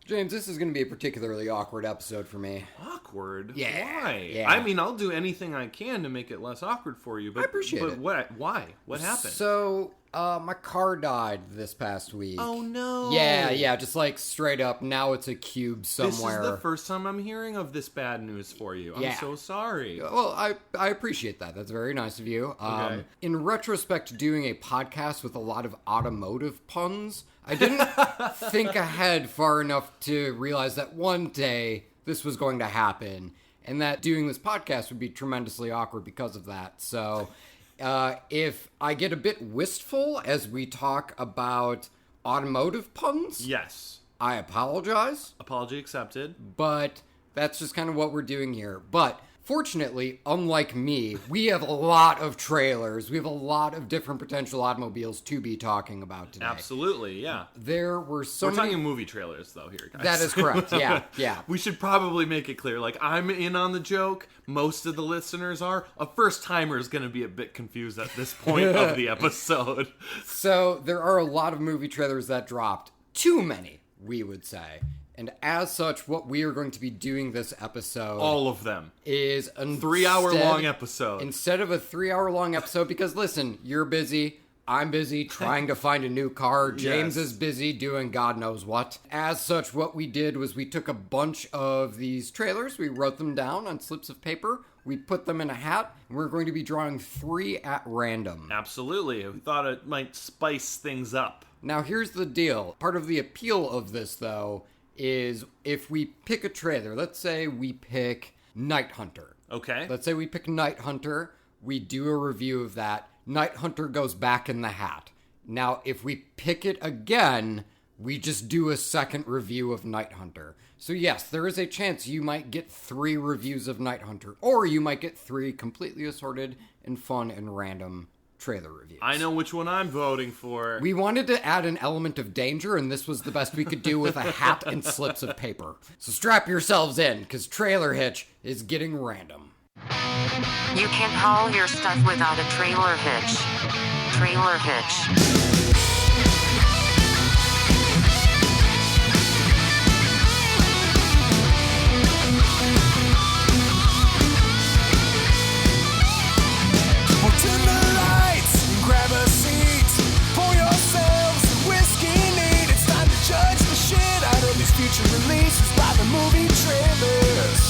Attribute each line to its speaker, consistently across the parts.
Speaker 1: James, this is going to be a particularly awkward episode for me.
Speaker 2: Awkward?
Speaker 1: Yeah.
Speaker 2: Why?
Speaker 1: Yeah.
Speaker 2: I mean, I'll do anything I can to make it less awkward for you, but
Speaker 1: I appreciate it.
Speaker 2: Why? What happened?
Speaker 1: So, my car died this past week.
Speaker 2: Oh, no.
Speaker 1: Yeah, just like straight up. Now it's a cube somewhere.
Speaker 2: This is the first time I'm hearing of this bad news for you. I'm so sorry.
Speaker 1: Well, I appreciate that. That's very nice of you.
Speaker 2: Okay.
Speaker 1: In retrospect, doing a podcast with a lot of automotive puns, I didn't think ahead far enough to realize that one day this was going to happen, and that doing this podcast would be tremendously awkward because of that. So, if I get a bit wistful as we talk about automotive puns,
Speaker 2: Yes.
Speaker 1: I apologize.
Speaker 2: Apology accepted.
Speaker 1: But that's just kind of what we're doing here. But fortunately, unlike me, we have a lot of trailers. We have a lot of different potential automobiles to be talking about today.
Speaker 2: Absolutely, yeah.
Speaker 1: There were
Speaker 2: We're talking movie trailers, though, here, guys.
Speaker 1: That is correct, yeah.
Speaker 2: We should probably make it clear. Like, I'm in on the joke. Most of the listeners are. A first-timer is going to be a bit confused at this point of the episode.
Speaker 1: So, there are a lot of movie trailers that dropped. Too many, we would say. And as such, what we are going to be doing this episode...
Speaker 2: All of them.
Speaker 1: ...is a
Speaker 2: 3-hour-long episode.
Speaker 1: Instead of a 3-hour-long episode, because listen, you're busy, I'm busy trying to find a new car, James is busy doing God knows what. As such, what we did was we took a bunch of these trailers, we wrote them down on slips of paper, we put them in a hat, and we're going to be drawing 3 at random.
Speaker 2: Absolutely. We thought it might spice things up.
Speaker 1: Now, here's the deal. Part of the appeal of this, though, is if we pick a trailer, let's say we pick Night Hunter.
Speaker 2: Okay.
Speaker 1: Let's say we pick Night Hunter, we do a review of that, Night Hunter goes back in the hat. Now, if we pick it again, we just do a second review of Night Hunter. So yes, there is a chance you might get 3 reviews of Night Hunter, or you might get 3 completely assorted and fun and random trailer reviews.
Speaker 2: I know which one I'm voting for.
Speaker 1: We wanted to add an element of danger, and this was the best we could do with a hat and slips of paper. So strap yourselves in, because Trailer Hitch is getting random.
Speaker 3: You can't haul your stuff without a trailer hitch. Trailer hitch.
Speaker 4: Grab a seat, pour yourselves some whiskey neat. It's time to judge the shit out of these future releases by the movie trailers.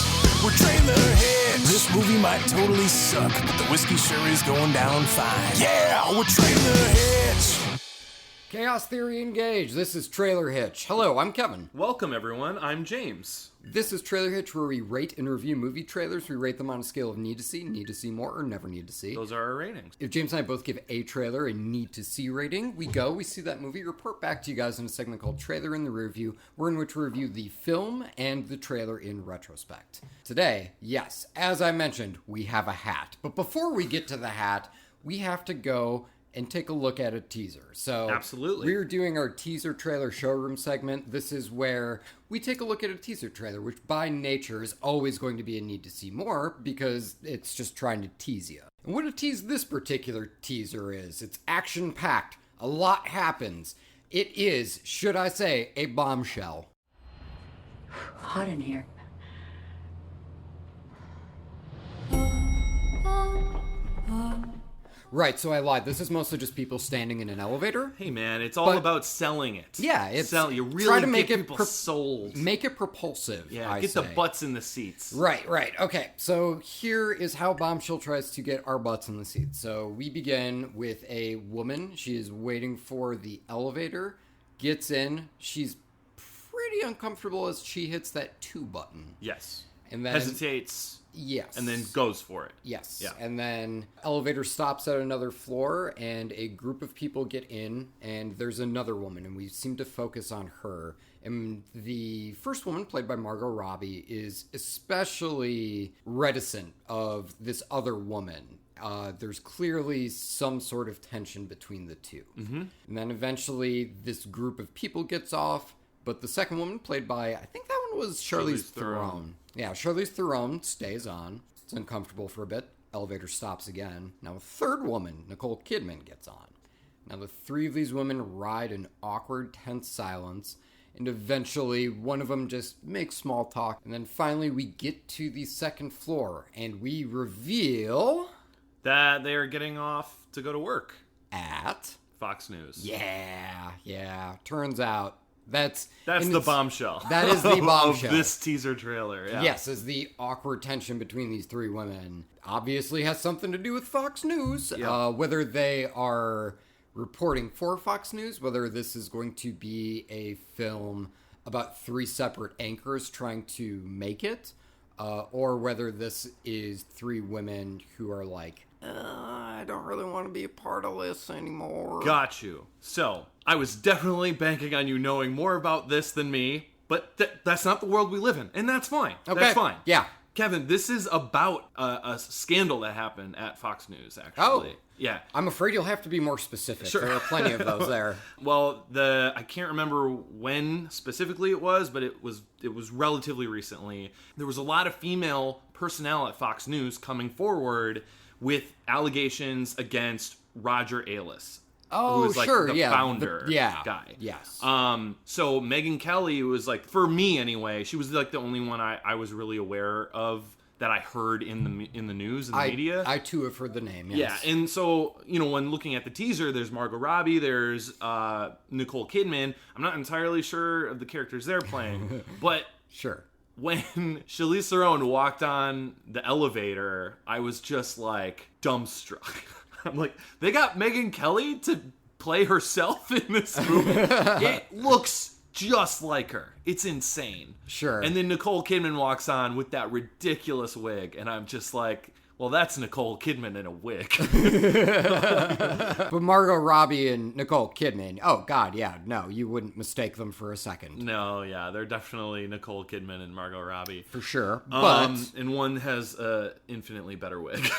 Speaker 4: We're Trailer Hitch. This movie might totally suck, but the whiskey sure is going down fine. Yeah, we're Trailer Hitch.
Speaker 1: Chaos Theory engaged. This is Trailer Hitch. Hello, I'm Kevin.
Speaker 2: Welcome, everyone. I'm James.
Speaker 1: This is Trailer Hitch, where we rate and review movie trailers. We rate them on a scale of need to see more, or never need to see.
Speaker 2: Those are our ratings.
Speaker 1: If James and I both give a trailer a need to see rating, we see that movie, report back to you guys in a segment called Trailer in the Rearview, in which we review the film and the trailer in retrospect. Today, yes, as I mentioned, we have a hat. But before we get to the hat, we have to go and take a look at a teaser. So
Speaker 2: absolutely,
Speaker 1: we're doing our teaser trailer showroom segment. This is where we take a look at a teaser trailer, which by nature is always going to be a need to see more because it's just trying to tease you. And what a tease this particular teaser is, it's action-packed. A lot happens. It is, should I say, a bombshell.
Speaker 5: Hot in here.
Speaker 1: Right, so I lied. This is mostly just people standing in an elevator.
Speaker 2: Hey man, it's all about selling it.
Speaker 1: Yeah, it's
Speaker 2: you really
Speaker 1: try to make
Speaker 2: get
Speaker 1: it
Speaker 2: people sold.
Speaker 1: Make it propulsive.
Speaker 2: Yeah, get the butts in the seats.
Speaker 1: Right. Okay, so here is how Bombshell tries to get our butts in the seats. So we begin with a woman. She is waiting for the elevator, gets in. She's pretty uncomfortable as she hits that 2 button.
Speaker 2: Yes.
Speaker 1: And then
Speaker 2: hesitates.
Speaker 1: Yes.
Speaker 2: And then goes for it.
Speaker 1: Yes.
Speaker 2: Yeah.
Speaker 1: And then elevator stops at another floor and a group of people get in and there's another woman and we seem to focus on her. And the first woman, played by Margot Robbie, is especially reticent of this other woman. There's clearly some sort of tension between the two. Mm-hmm. And then eventually this group of people gets off, but the second woman, played by, I think that one was Charlize Theron. Yeah, Charlize Theron stays on. It's uncomfortable for a bit. Elevator stops again. Now a third woman, Nicole Kidman, gets on. Now the 3 of these women ride in awkward, tense silence And eventually, one of them just makes small talk. And then finally, we get to the second floor, and we reveal...
Speaker 2: that they are getting off to go to work.
Speaker 1: At...
Speaker 2: Fox News.
Speaker 1: Yeah. Turns out that's
Speaker 2: the bombshell.
Speaker 1: That is the bombshell
Speaker 2: of this teaser trailer. Yeah.
Speaker 1: Yes, is the awkward tension between these three women. Obviously has something to do with Fox News.
Speaker 2: Yep.
Speaker 1: Whether they are reporting for Fox News, whether this is going to be a film about three separate anchors trying to make it, or whether this is three women who are like, I don't really want to be a part of this anymore.
Speaker 2: Got you. So, I was definitely banking on you knowing more about this than me, but that's not the world we live in, and that's fine.
Speaker 1: Okay.
Speaker 2: That's fine.
Speaker 1: Yeah.
Speaker 2: Kevin, this is about a scandal that happened at Fox News, actually.
Speaker 1: Oh.
Speaker 2: Yeah.
Speaker 1: I'm afraid you'll have to be more specific.
Speaker 2: Sure.
Speaker 1: There are plenty of those there.
Speaker 2: Well, I can't remember when specifically it was, but it was relatively recently. There was a lot of female personnel at Fox News coming forward with allegations against Roger Ailes.
Speaker 1: Oh,
Speaker 2: who was like
Speaker 1: sure,
Speaker 2: the
Speaker 1: yeah.
Speaker 2: founder
Speaker 1: guy.
Speaker 2: Yes.
Speaker 1: Yes.
Speaker 2: So Megyn Kelly was like, for me anyway, she was like the only one I was really aware of that I heard in the news and the media.
Speaker 1: I too have heard the name. Yes.
Speaker 2: Yeah, and so when looking at the teaser, there's Margot Robbie, there's Nicole Kidman. I'm not entirely sure of the characters they're playing, but
Speaker 1: Sure.
Speaker 2: when Charlize Theron walked on the elevator, I was just like dumbstruck. I'm like, they got Megyn Kelly to play herself in this movie? It looks just like her. It's insane.
Speaker 1: Sure.
Speaker 2: And then Nicole Kidman walks on with that ridiculous wig, and I'm just like, well, that's Nicole Kidman in a wig.
Speaker 1: But Margot Robbie and Nicole Kidman, oh God, yeah, no, you wouldn't mistake them for a second.
Speaker 2: No, yeah, they're definitely Nicole Kidman and Margot Robbie.
Speaker 1: For sure, but...
Speaker 2: and one has a infinitely better wig.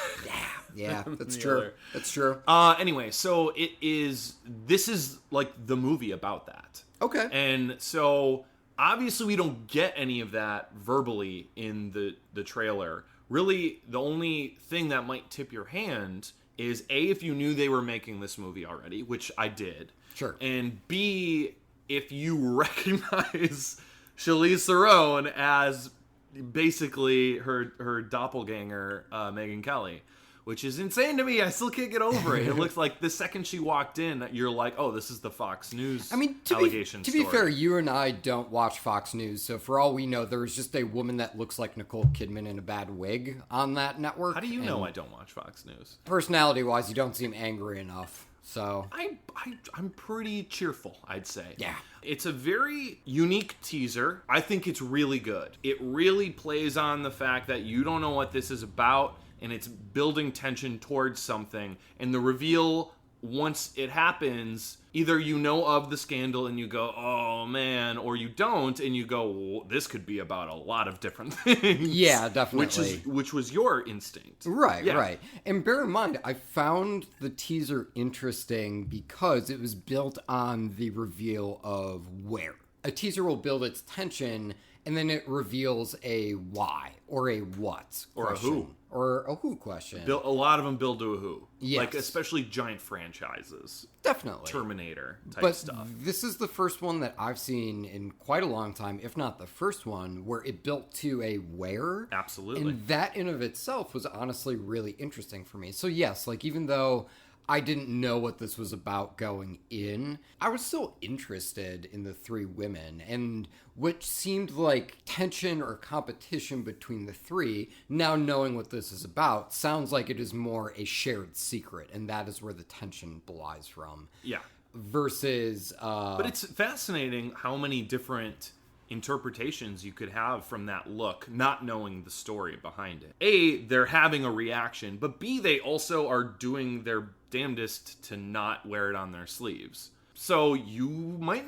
Speaker 1: Yeah, that's true.
Speaker 2: Other.
Speaker 1: That's true.
Speaker 2: Anyway, so this is like the movie about that.
Speaker 1: Okay.
Speaker 2: And so obviously we don't get any of that verbally in the trailer. Really, the only thing that might tip your hand is A, if you knew they were making this movie already, which I did.
Speaker 1: Sure.
Speaker 2: And B, if you recognize Charlize Theron as basically her doppelganger, Megyn Kelly. Which is insane to me. I still can't get over it. It looks like the second she walked in, you're like, oh, this is the Fox News allegation
Speaker 1: to be fair, you and I don't watch Fox News, so for all we know, there's just a woman that looks like Nicole Kidman in a bad wig on that network.
Speaker 2: How do you know I don't watch Fox News?
Speaker 1: Personality-wise, you don't seem angry enough, so...
Speaker 2: I'm pretty cheerful, I'd say.
Speaker 1: Yeah.
Speaker 2: It's a very unique teaser. I think it's really good. It really plays on the fact that you don't know what this is about, and it's building tension towards something. And the reveal, once it happens, either you know of the scandal and you go, oh man, or you don't, and you go, well, this could be about a lot of different things.
Speaker 1: Yeah, definitely.
Speaker 2: Which was your instinct.
Speaker 1: Right,
Speaker 2: yeah.
Speaker 1: Right. And bear in mind, I found the teaser interesting because it was built on the reveal of where. A teaser will build its tension, and then it reveals a why, or a what
Speaker 2: or
Speaker 1: question.
Speaker 2: A who.
Speaker 1: Or a who question.
Speaker 2: A lot of them build to a who.
Speaker 1: Yes.
Speaker 2: Like, especially giant franchises.
Speaker 1: Definitely.
Speaker 2: Terminator type
Speaker 1: but
Speaker 2: stuff.
Speaker 1: This is the first one that I've seen in quite a long time, if not the first one, where it built to a where.
Speaker 2: Absolutely.
Speaker 1: And that in of itself was honestly really interesting for me. So yes, like even though I didn't know what this was about going in, I was still interested in the three women, and which seemed like tension or competition between the three, now knowing what this is about, sounds like it is more a shared secret, and that is where the tension belies from.
Speaker 2: Yeah.
Speaker 1: Versus...
Speaker 2: But it's fascinating how many different interpretations you could have from that look, not knowing the story behind it. A, they're having a reaction, but B, they also are doing their damnedest to not wear it on their sleeves. So you might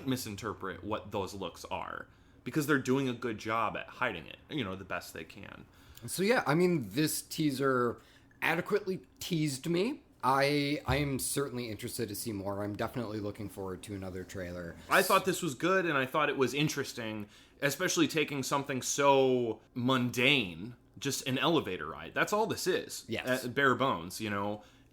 Speaker 2: misinterpret what those looks are, because they're doing a good job at hiding it, the best they can.
Speaker 1: So yeah, I mean, this teaser adequately teased me. I am certainly interested to see more. I'm definitely looking forward to another trailer.
Speaker 2: I thought this was good, and I thought it was interesting, especially taking something so mundane, just an elevator ride. That's all this is.
Speaker 1: Yes.
Speaker 2: Bare bones,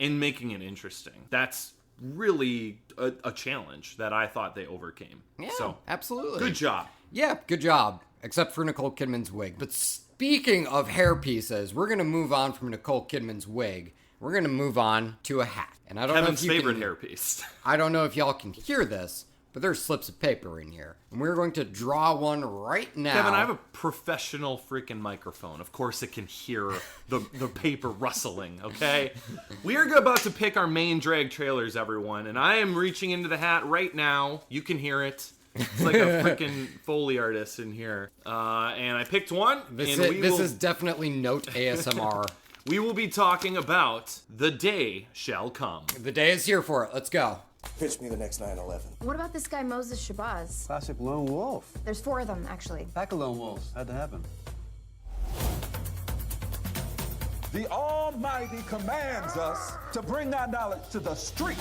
Speaker 2: and making it interesting. That's really a challenge that I thought they overcame.
Speaker 1: Yeah,
Speaker 2: So,
Speaker 1: absolutely.
Speaker 2: good job.
Speaker 1: Yeah, good job. Except for Nicole Kidman's wig. But speaking of hair pieces, we're going to move on from Nicole Kidman's wig. We're going to move on to a hat. And I don't know if
Speaker 2: Kevin's
Speaker 1: you
Speaker 2: favorite
Speaker 1: can,
Speaker 2: hairpiece.
Speaker 1: I don't know if y'all can hear this, but there's slips of paper in here. And we're going to draw one right now.
Speaker 2: Kevin, I have a professional freaking microphone. Of course it can hear the paper rustling, okay? We are about to pick our main drag trailers, everyone. And I am reaching into the hat right now. You can hear it. It's like a freaking Foley artist in here. And I picked one.
Speaker 1: This
Speaker 2: and
Speaker 1: is definitely note ASMR.
Speaker 2: We will be talking about The Day Shall Come.
Speaker 1: The day is here for it. Let's go.
Speaker 6: Pitch me the next 9/11.
Speaker 7: What about this guy Moses Shabazz?
Speaker 8: Classic lone wolf.
Speaker 7: There's 4 of them, actually.
Speaker 8: Pack of lone wolves. How'd that happen?
Speaker 9: The Almighty commands us to bring our knowledge to the street.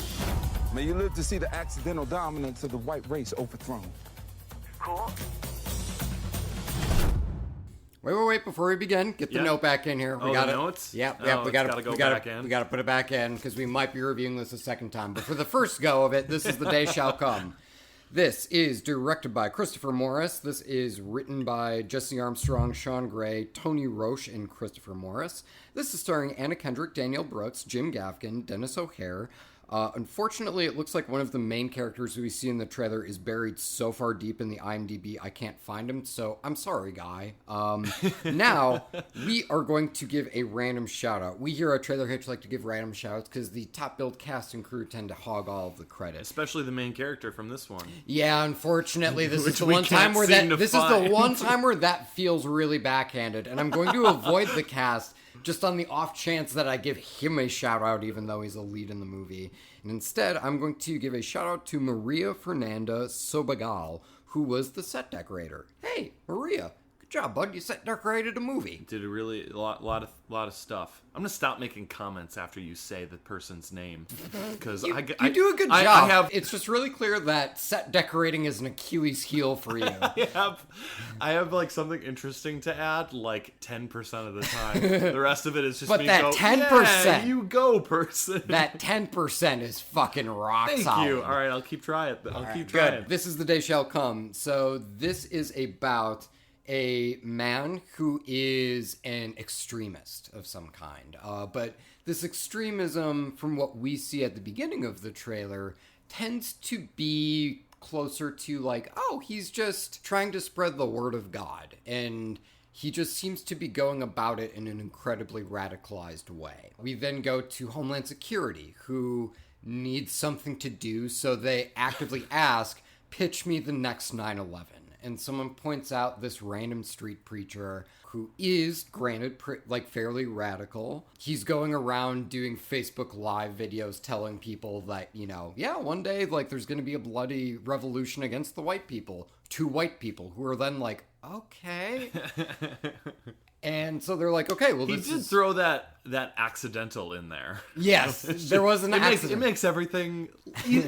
Speaker 9: May you live to see the accidental dominance of the white race overthrown.
Speaker 3: Cool.
Speaker 1: Wait, before we begin, get the
Speaker 2: Yeah.
Speaker 1: note back in here.
Speaker 2: The notes?
Speaker 1: Yep,
Speaker 2: Oh,
Speaker 1: we gotta
Speaker 2: go back in.
Speaker 1: We gotta put it back in, because we might be reviewing this a second time. But for the first go of it, this is The Day Shall Come. This is directed by Christopher Morris. This is written by Jesse Armstrong, Sean Gray, Tony Roche, and Christopher Morris. This is starring Anna Kendrick, Danielle Brooks, Jim Gaffigan, Dennis O'Hare. Unfortunately, it looks like one of the main characters we see in the trailer is buried so far deep in the IMDb, I can't find him, so I'm sorry, guy. Now, we are going to give a random shout-out. We here at Trailer Hitch like to give random shout-outs because the top-billed cast and crew tend to hog all of the credit.
Speaker 2: Especially the main character from this one.
Speaker 1: Yeah, unfortunately, this
Speaker 2: Which
Speaker 1: is the
Speaker 2: we
Speaker 1: one time
Speaker 2: can't
Speaker 1: where
Speaker 2: seem to
Speaker 1: this is the
Speaker 2: find.
Speaker 1: one time where that feels really backhanded, and I'm going to avoid the cast just on the off chance that I give him a shout out, even though he's a lead in the movie. And instead, I'm going to give a shout out to Maria Fernanda Sobagal, who was the set decorator. Hey, Maria, good job, bud. You set decorated a movie.
Speaker 2: Did a lot of stuff. I'm gonna stop making comments after you say the person's name because
Speaker 1: You do a good job. It's just really clear that set decorating is an Achilles heel for you.
Speaker 2: I have like something interesting to add, like 10% of the time. The rest of it is just
Speaker 1: But
Speaker 2: me
Speaker 1: that
Speaker 2: go,
Speaker 1: 10%,
Speaker 2: yeah, you go, person.
Speaker 1: That 10% is fucking rock
Speaker 2: Thank
Speaker 1: solid.
Speaker 2: you. All right, I'll keep trying. Keep
Speaker 1: Good.
Speaker 2: trying.
Speaker 1: This is The Day Shall Come. So this is about a man who is an extremist of some kind. But this extremism, from what we see at the beginning of the trailer, tends to be closer to like, oh, he's just trying to spread the word of God. And he just seems to be going about it in an incredibly radicalized way. We then go to Homeland Security, who needs something to do, so they actively ask, pitch me the next 9/11. And someone points out this random street preacher who is, granted, fairly radical. He's going around doing Facebook Live videos telling people that, yeah, one day, there's going to be a bloody revolution against the white people. 2 white people who are then like, okay. And so they're like, okay, well,
Speaker 2: He did throw that accidental in there.
Speaker 1: Yes, there was an accident.
Speaker 2: It makes everything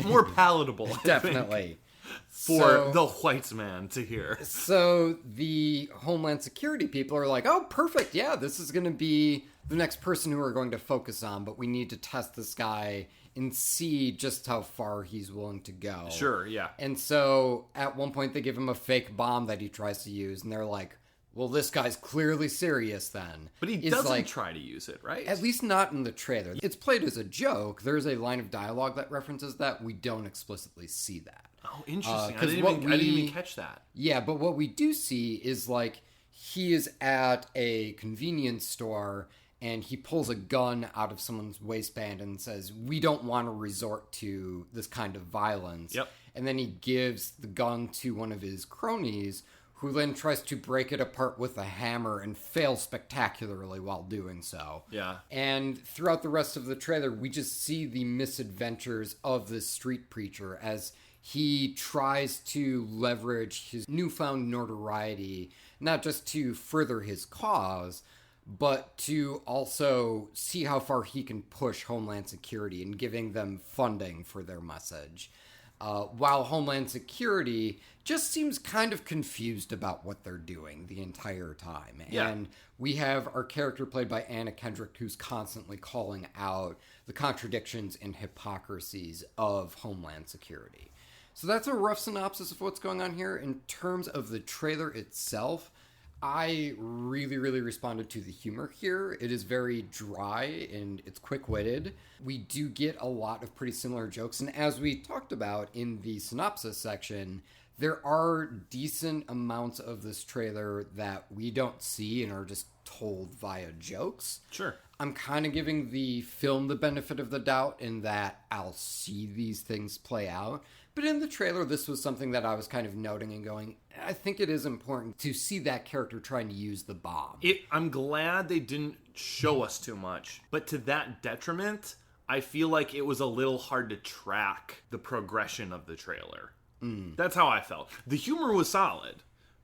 Speaker 2: more palatable.
Speaker 1: Definitely.
Speaker 2: For the white man to hear.
Speaker 1: So the Homeland Security people are like, oh, perfect. Yeah, this is going to be the next person who we're going to focus on, but we need to test this guy and see just how far he's willing to go.
Speaker 2: Sure, yeah.
Speaker 1: And so at one point they give him a fake bomb that he tries to use, and they're like, well, this guy's clearly serious then.
Speaker 2: But he doesn't try to use it, right?
Speaker 1: At least not in the trailer. It's played as a joke. There's a line of dialogue that references that. We don't explicitly see that.
Speaker 2: Oh, interesting. I didn't even catch that.
Speaker 1: Yeah, but what we do see is, he is at a convenience store, and he pulls a gun out of someone's waistband and says, we don't want to resort to this kind of violence.
Speaker 2: Yep.
Speaker 1: And then he gives the gun to one of his cronies, who then tries to break it apart with a hammer and fails spectacularly while doing so.
Speaker 2: Yeah.
Speaker 1: And throughout the rest of the trailer, we just see the misadventures of this street preacher as he tries to leverage his newfound notoriety, not just to further his cause, but to also see how far he can push Homeland Security in giving them funding for their message. while Homeland Security just seems kind of confused about what they're doing the entire time.
Speaker 2: Yeah.
Speaker 1: And we have our character played by Anna Kendrick, who's constantly calling out the contradictions and hypocrisies of Homeland Security. So that's a rough synopsis of what's going on here. In terms of the trailer itself, I really, really responded to the humor here. It is very dry and it's quick-witted. We do get a lot of pretty similar jokes. And as we talked about in the synopsis section, there are decent amounts of this trailer that we don't see and are just told via jokes.
Speaker 2: Sure.
Speaker 1: I'm kind of giving the film the benefit of the doubt in that I'll see these things play out. But in the trailer, this was something that I was kind of noting and going, I think it is important to see that character trying to use the bomb.
Speaker 2: I'm glad they didn't show us too much. But to that detriment, I feel like it was a little hard to track the progression of the trailer. That's how I felt. The humor was solid,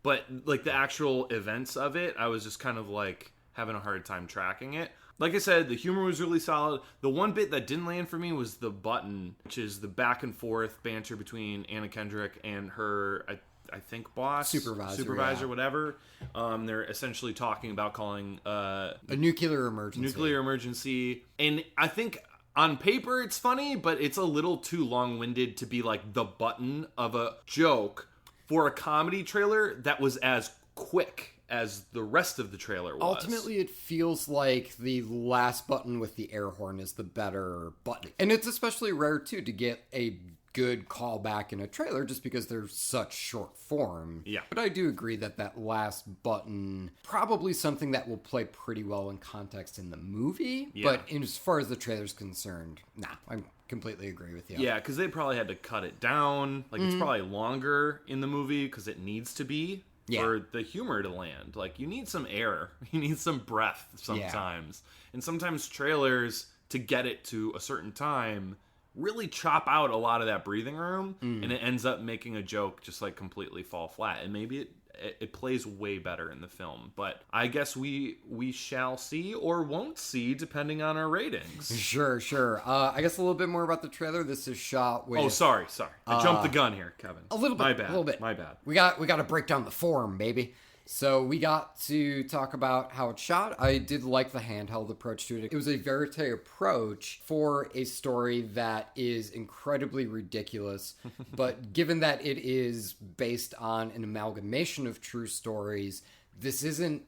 Speaker 2: but like the actual events of it, I was just kind of like having a hard time tracking it. Like I said, the humor was really solid. The one bit that didn't land for me was the button, which is the back and forth banter between Anna Kendrick and her, I think, boss? Supervisor,
Speaker 1: yeah.
Speaker 2: Whatever. They're essentially talking about calling
Speaker 1: a nuclear emergency.
Speaker 2: And I think on paper it's funny, but it's a little too long-winded to be like the button of a joke for a comedy trailer that was as quick as the rest of the trailer was.
Speaker 1: Ultimately, it feels like the last button with the air horn is the better button. And it's especially rare, too, to get a good callback in a trailer just because they're such short form.
Speaker 2: Yeah.
Speaker 1: But I do agree that that last button, probably something that will play pretty well in context in the movie.
Speaker 2: Yeah.
Speaker 1: But as far as the trailer's concerned, I completely agree with you.
Speaker 2: Yeah, because they probably had to cut it down. Like, it's probably longer in the movie because it needs to be.
Speaker 1: Yeah.
Speaker 2: For the humor to land. Like, you need some air. You need some breath sometimes. Yeah. And sometimes trailers, to get it to a certain time, really chop out a lot of that breathing room. And it ends up making a joke just, like, completely fall flat. And maybe it plays way better in the film. But I guess we shall see or won't see, depending on our ratings.
Speaker 1: Sure. I guess a little bit more about the trailer. This is shot with...
Speaker 2: Oh, sorry. I jumped the gun here, Kevin.
Speaker 1: A little bit.
Speaker 2: My bad.
Speaker 1: A little bit.
Speaker 2: My bad.
Speaker 1: We got to break down the form, baby. So we got to talk about how it's shot. I did like the handheld approach to it. It was a verite approach for a story that is incredibly ridiculous. But given that it is based on an amalgamation of true stories, this isn't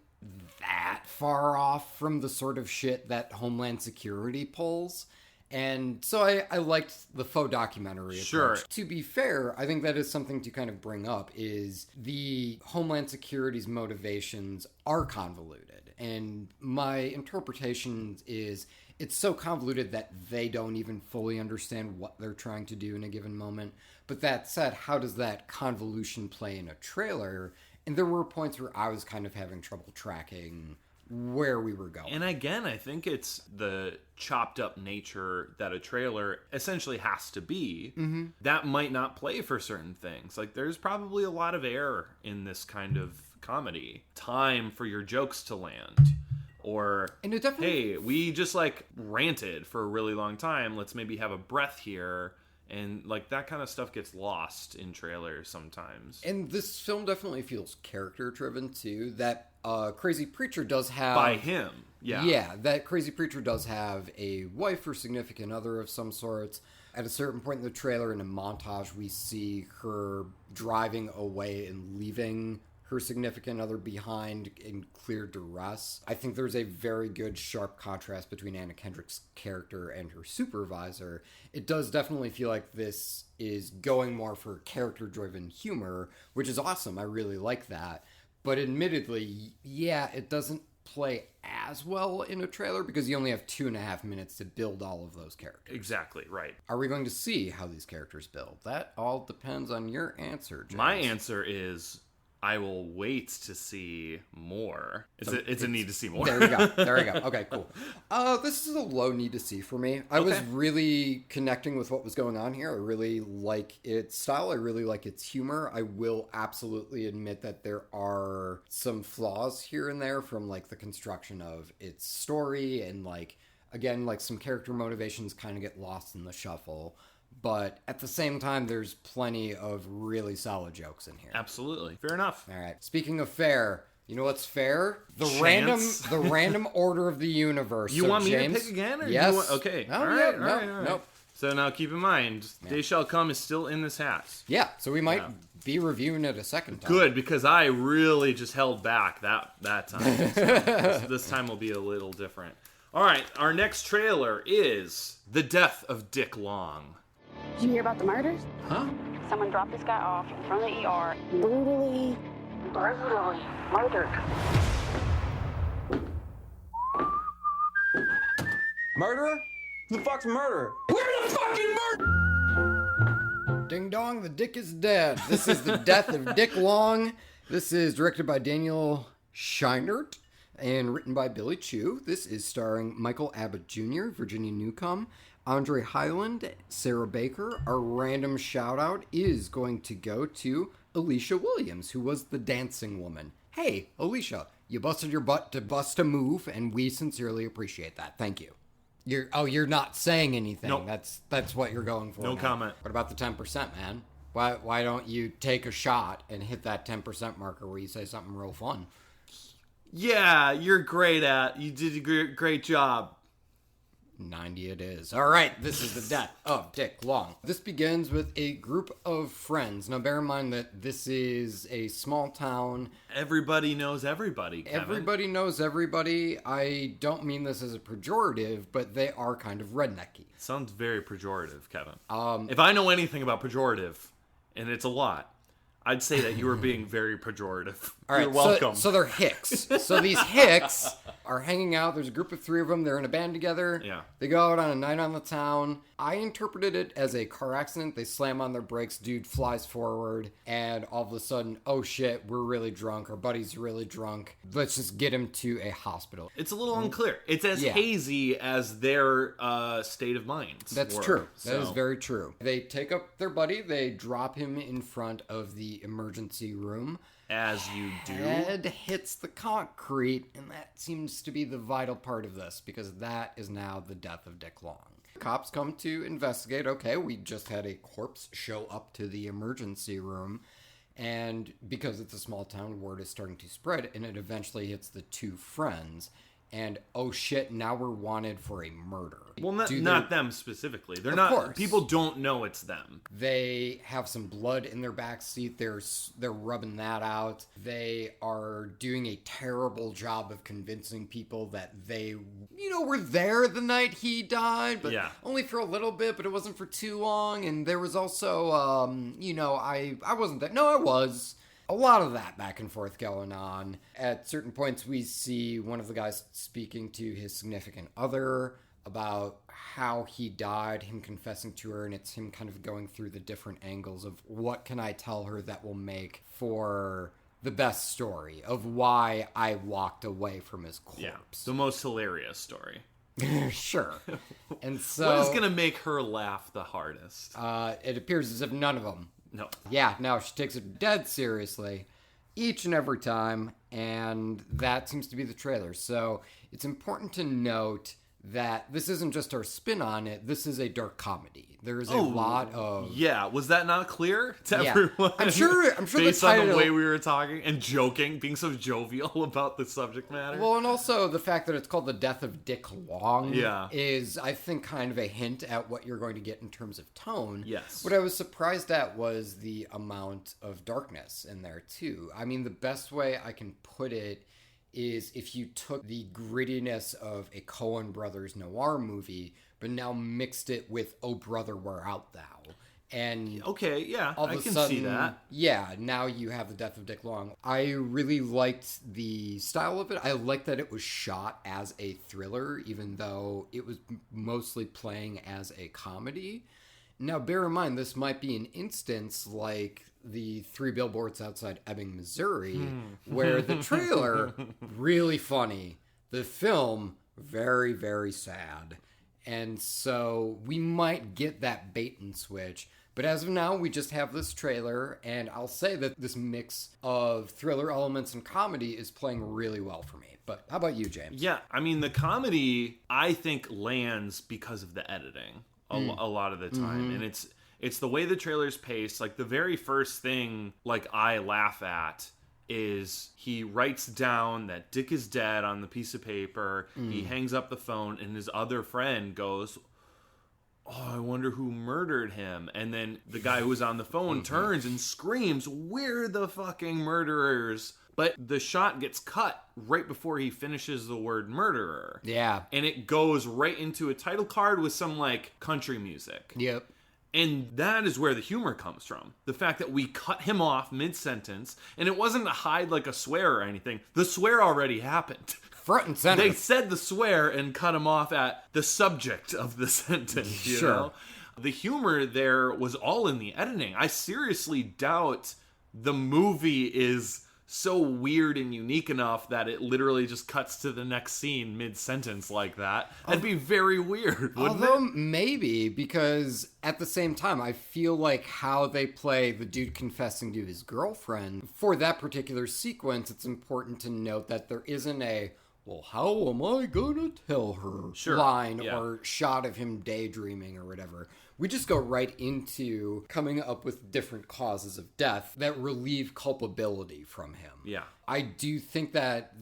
Speaker 1: that far off from the sort of shit that Homeland Security pulls. And so I liked the faux documentary approach.
Speaker 2: Sure.
Speaker 1: To be fair, I think that is something to kind of bring up, is the Homeland Security's motivations are convoluted. And my interpretation is it's so convoluted that they don't even fully understand what they're trying to do in a given moment. But that said, how does that convolution play in a trailer? And there were points where I was kind of having trouble tracking where we were going.
Speaker 2: And again, I think it's the chopped up nature that a trailer essentially has to be. That might not play for certain things. Like, there's probably a lot of error in this kind of comedy. Time for your jokes to land. Or,
Speaker 1: and it definitely...
Speaker 2: hey, we just like ranted for a really long time. Let's maybe have a breath here. And like that kind of stuff gets lost in trailers sometimes.
Speaker 1: And this film definitely feels character driven too. That crazy preacher does have...
Speaker 2: By him, yeah.
Speaker 1: Yeah, that crazy preacher does have a wife or significant other of some sorts. At a certain point in the trailer, in a montage, we see her driving away and leaving her significant other behind in clear duress. I think there's a very good sharp contrast between Anna Kendrick's character and her supervisor. It does definitely feel like this is going more for character-driven humor, which is awesome. I really like that. But admittedly, yeah, it doesn't play as well in a trailer because you only have 2.5 minutes to build all of those characters.
Speaker 2: Exactly, right.
Speaker 1: Are we going to see how these characters build? That all depends on your answer, James.
Speaker 2: My answer is... I will wait to see more. It's a need to see more.
Speaker 1: There we go. Okay, cool. This is a low need to see for me. I was really connecting with what was going on here. I really like its style. I really like its humor. I will absolutely admit that there are some flaws here and there from like the construction of its story and like, again, like some character motivations kind of get lost in the shuffle. but at the same time, there's plenty of really solid jokes in here.
Speaker 2: Absolutely. Fair enough.
Speaker 1: All right. Speaking of fair, you know what's fair? The
Speaker 2: Chance?
Speaker 1: random order of the universe.
Speaker 2: You
Speaker 1: So,
Speaker 2: want me
Speaker 1: James,
Speaker 2: to pick again? Or
Speaker 1: yes.
Speaker 2: You want, okay.
Speaker 1: No,
Speaker 2: all
Speaker 1: no,
Speaker 2: right.
Speaker 1: no,
Speaker 2: all right. All right.
Speaker 1: nope.
Speaker 2: So now keep in mind, Day Shall Come is still in this hat.
Speaker 1: Yeah, so we might be reviewing it a second time.
Speaker 2: Good, because I really just held back that time. So this time will be a little different. All right, our next trailer is The Death of Dick Long.
Speaker 6: Did you hear about the murders?
Speaker 1: Huh?
Speaker 6: Someone dropped this guy off in front of the ER. Brutally murdered.
Speaker 8: Murderer? Who the fuck's murderer?
Speaker 1: Ding dong, the dick is dead. This is The Death of Dick Long. This is directed by Daniel Scheinert and written by Billy Chu. This is starring Michael Abbott Jr., Virginia Newcomb, Andre Hyland, Sarah Baker. Our random shout out is going to go to Alicia Williams, who was the dancing woman. Hey, Alicia, you busted your butt to bust a move, and we sincerely appreciate that. Thank you. You're not saying anything.
Speaker 2: Nope.
Speaker 1: That's what you're going for.
Speaker 2: No
Speaker 1: now.
Speaker 2: comment.
Speaker 1: What about the 10%, man? Why don't you take a shot and hit that 10% marker where you say something real fun?
Speaker 2: Yeah, you're great at. You did a great job.
Speaker 1: 90 it is. All right, this is The Death of Dick Long. This begins with a group of friends. Now, bear in mind that this is a small town.
Speaker 2: Everybody knows everybody, Kevin.
Speaker 1: Everybody knows everybody. I don't mean this as a pejorative, but they are kind of rednecky.
Speaker 2: Sounds very pejorative, Kevin. If I know anything about pejorative, and it's a lot, I'd say that you were being very pejorative.
Speaker 1: All right,
Speaker 2: You're welcome.
Speaker 1: So they're hicks. So these hicks are hanging out. There's a group of three of them. They're in a band together.
Speaker 2: Yeah.
Speaker 1: They go out on a night on the town. I interpreted it as a car accident. They slam on their brakes. Dude flies forward. And all of a sudden, oh shit, we're really drunk. Our buddy's really drunk. Let's just get him to a hospital.
Speaker 2: It's a little unclear. It's as hazy as their state of mind.
Speaker 1: That's true. That is very true. They take up their buddy. They drop him in front of the emergency room.
Speaker 2: As you do.
Speaker 1: Head hits the concrete, and that seems to be the vital part of this, because that is now the death of Dick Long. Cops come to investigate. Okay, we just had a corpse show up to the emergency room, and because it's a small town, word is starting to spread, and it eventually hits the two friends. And oh shit, now we're wanted for a murder.
Speaker 2: Well, not them specifically. They're
Speaker 1: Of
Speaker 2: not.
Speaker 1: course.
Speaker 2: People don't know it's them.
Speaker 1: They have some blood in their back seat. They're rubbing that out. They are doing a terrible job of convincing people that they, were there the night he died, but only for a little bit. But it wasn't for too long. And there was also, I wasn't there. No, I was. A lot of that back and forth going on. At certain points, we see one of the guys speaking to his significant other about how he died, him confessing to her, and it's him kind of going through the different angles of what can I tell her that will make for the best story of why I walked away from his corpse.
Speaker 2: Yeah, the most hilarious story.
Speaker 1: Sure. And so...
Speaker 2: What is going to make her laugh the hardest?
Speaker 1: It appears as if none of them.
Speaker 2: No.
Speaker 1: Yeah, no, she takes it dead seriously each and every time, and that seems to be the trailer. So it's important to note that this isn't just our spin on it. This is a dark comedy. There is a lot of...
Speaker 2: Yeah, was that not clear to everyone?
Speaker 1: I'm sure
Speaker 2: Based
Speaker 1: the title...
Speaker 2: on the way we were talking and joking, being so jovial about the subject matter.
Speaker 1: Well, and also the fact that it's called The Death of Dick Long
Speaker 2: Yeah.
Speaker 1: is, I think, kind of a hint at what you're going to get in terms of tone.
Speaker 2: Yes.
Speaker 1: What I was surprised at was the amount of darkness in there, too. I mean, the best way I can put it is if you took the grittiness of a Coen Brothers noir movie, but now mixed it with Oh Brother, Where Art Thou? And
Speaker 2: okay, yeah,
Speaker 1: all of
Speaker 2: I
Speaker 1: a
Speaker 2: can
Speaker 1: sudden,
Speaker 2: see that.
Speaker 1: Yeah, now you have The Death of Dick Long. I really liked the style of it. I liked that it was shot as a thriller, even though it was mostly playing as a comedy. Now, bear in mind, this might be an instance like the Three Billboards Outside Ebbing, Missouri, where the trailer, really funny. The film, very, very sad. And so we might get that bait and switch. But as of now, we just have this trailer, and I'll say that this mix of thriller elements and comedy is playing really well for me. But how about you, James?
Speaker 2: Yeah, I mean, the comedy, I think, lands because of the editing a lot of the time. And it's the way the trailer's paced. Like, the very first thing, like, I laugh at is he writes down that Dick is dead on the piece of paper. He hangs up the phone, and his other friend goes, "Oh, I wonder who murdered him." And then the guy who was on the phone turns and screams, "We're the fucking murderers." But the shot gets cut right before he finishes the word murderer.
Speaker 1: Yeah.
Speaker 2: And it goes right into a title card with some, like, country music.
Speaker 1: Yep.
Speaker 2: And that is where the humor comes from. The fact that we cut him off mid-sentence, and it wasn't to hide, like, a swear or anything. The swear already happened.
Speaker 1: Front and center.
Speaker 2: They said the swear and cut him off at the subject of the sentence, you know? The humor there was all in the editing. I seriously doubt the movie is so weird and unique enough that it literally just cuts to the next scene mid-sentence like that. That'd be very weird, wouldn't
Speaker 1: Although
Speaker 2: it?
Speaker 1: maybe, because at the same time, I feel like how they play the dude confessing to his girlfriend, for that particular sequence, it's important to note that there isn't a, well, how am I gonna tell her line or shot of him daydreaming or whatever. We just go right into coming up with different causes of death that relieve culpability from him.
Speaker 2: Yeah.
Speaker 1: I do think that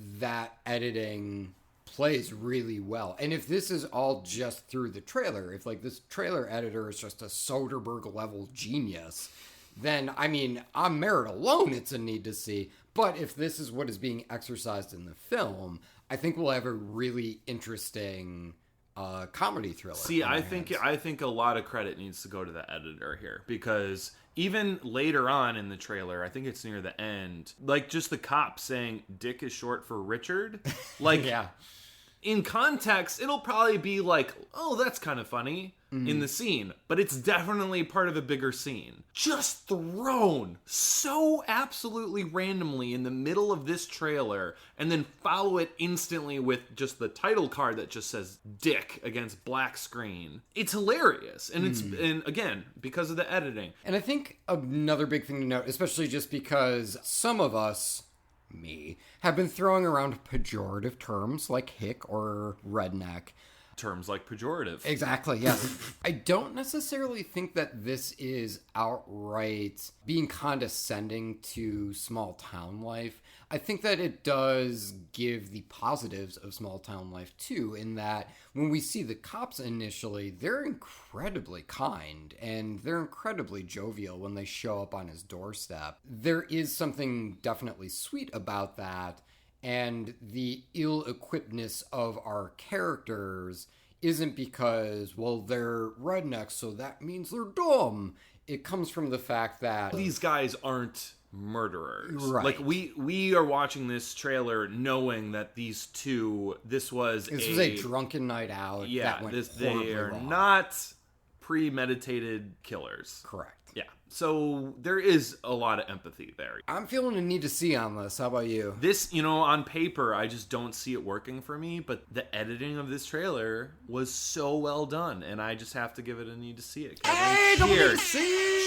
Speaker 1: editing plays really well. And if this is all just through the trailer, if like this trailer editor is just a Soderbergh level genius, then I mean, on merit alone, it's a need to see. But if this is what is being exercised in the film, I think we'll have a really interesting comedy thriller.
Speaker 2: See, I think a lot of credit needs to go to the editor here, because even later on in the trailer, I think it's near the end, like just the cop saying Dick is short for Richard, like in context, it'll probably be like, oh, that's kind of funny in the scene, but it's definitely part of a bigger scene. Just thrown so absolutely randomly in the middle of this trailer, and then follow it instantly with just the title card that just says Dick against black screen. It's hilarious, and and again, because of the editing.
Speaker 1: And I think another big thing to note, especially just because some of us, me, have been throwing around pejorative terms like hick or redneck.
Speaker 2: Terms like pejorative.
Speaker 1: Exactly, yes. I don't necessarily think that this is outright being condescending to small town life. I think that it does give the positives of small town life too, in that when we see the cops initially, they're incredibly kind and they're incredibly jovial when they show up on his doorstep. There is something definitely sweet about that. And the ill-equippedness of our characters isn't because, well, they're rednecks, so that means they're dumb. It comes from the fact that
Speaker 2: these guys aren't murderers.
Speaker 1: Right.
Speaker 2: Like, we are watching this trailer knowing that these two, this was a
Speaker 1: drunken night out.
Speaker 2: Yeah,
Speaker 1: that went
Speaker 2: they are
Speaker 1: wrong.
Speaker 2: not premeditated killers.
Speaker 1: Correct.
Speaker 2: Yeah. So there is a lot of empathy there.
Speaker 1: I'm feeling a need to see on this. How about you?
Speaker 2: This, on paper, I just don't see it working for me, but the editing of this trailer was so well done, and I just have to give it a need to see it.
Speaker 1: Hey,
Speaker 2: cheers!